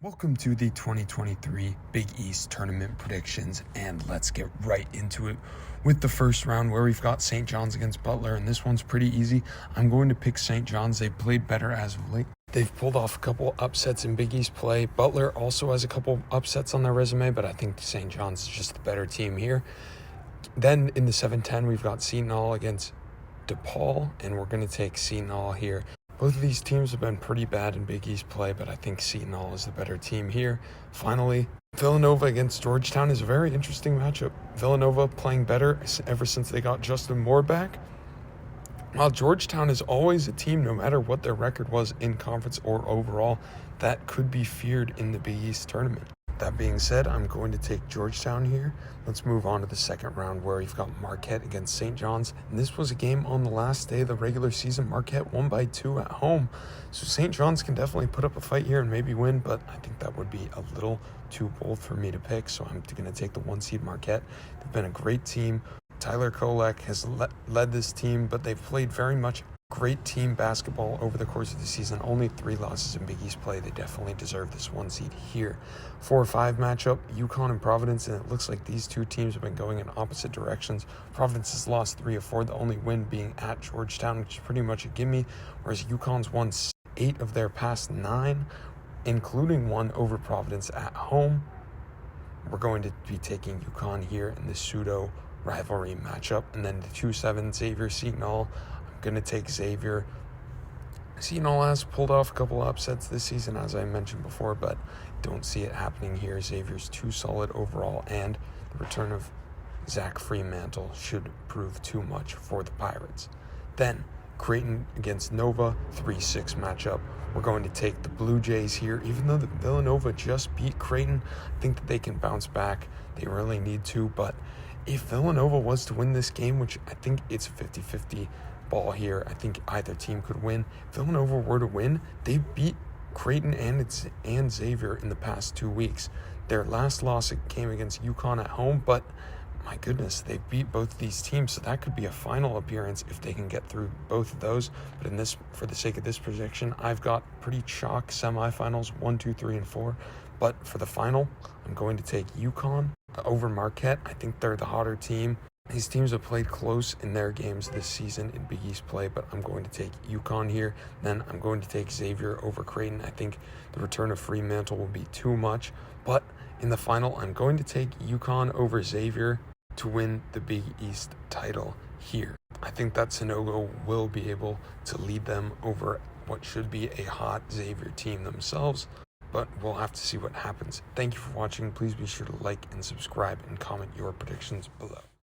Welcome to the 2023 Big East Tournament predictions, and let's get right into it with the first round where we've got St. John's against Butler, and this one's pretty easy. I'm going to pick St. John's. They've played better as of late. They've pulled off a couple upsets in Big East play. Butler also has a couple upsets on their resume, but I think St. John's is just the better team here. Then in the 7-10, we've got Seton Hall against DePaul, and we're going to take Seton Hall here. Both of these teams have been pretty bad in Big East play, but I think Seton Hall is the better team here. Finally, Villanova against Georgetown is a very interesting matchup. Villanova playing better ever since they got Justin Moore back, while Georgetown is always a team, no matter what their record was in conference or overall, that could be feared in the Big East tournament. That being said, I'm going to take Georgetown here. Let's move on to the second round where you've got Marquette against St. John's. And this was a game on the last day of the regular season. Marquette won by 2 at home. So St. John's can definitely put up a fight here and maybe win, but I think that would be a little too bold for me to pick. So I'm going to take the 1 seed Marquette. They've been a great team. Tyler Kolek has led this team, but they've played very much great team basketball over the course of the season. Only 3 losses in Big East play. They definitely deserve this 1 seed here. 4-5 matchup, UConn and Providence, and it looks like these two teams have been going in opposite directions. Providence has lost 3 of 4, the only win being at Georgetown, which is pretty much a gimme, whereas UConn's won 8 of their past 9, including 1 over Providence at home. We're going to be taking UConn here in the pseudo rivalry matchup, and then the 2-7 Xavier Seton Hall. Going to take Xavier. Seton Hall has pulled off a couple upsets this season, as I mentioned before, but don't see it happening here. Xavier's too solid overall, and the return of Zach Freemantle should prove too much for the Pirates. Then Creighton against Nova, 3-6 matchup. We're going to take the Blue Jays here. Even though the Villanova just beat Creighton, I think that they can bounce back. They really need to, but if Villanova was to win this game, which I think it's 50-50 ball here, I think either team could win. If Villanova were to win, they beat Creighton and Xavier in the past 2 weeks. Their last loss came against UConn at home, but my goodness, they beat both of these teams, so that could be a final appearance if they can get through both of those. But in this, for the sake of this prediction, I've got pretty chalk semifinals 1, 2, 3, and 4. But for the final, I'm going to take UConn over Marquette. I think they're the hotter team. These teams have played close in their games this season in Big East play, but I'm going to take UConn here. Then I'm going to take Xavier over Creighton. I think the return of Freemantle will be too much. But in the final, I'm going to take UConn over Xavier to win the Big East title here. I think that Sanogo will be able to lead them over what should be a hot Xavier team themselves, but we'll have to see what happens. Thank you for watching. Please be sure to like and subscribe and comment your predictions below.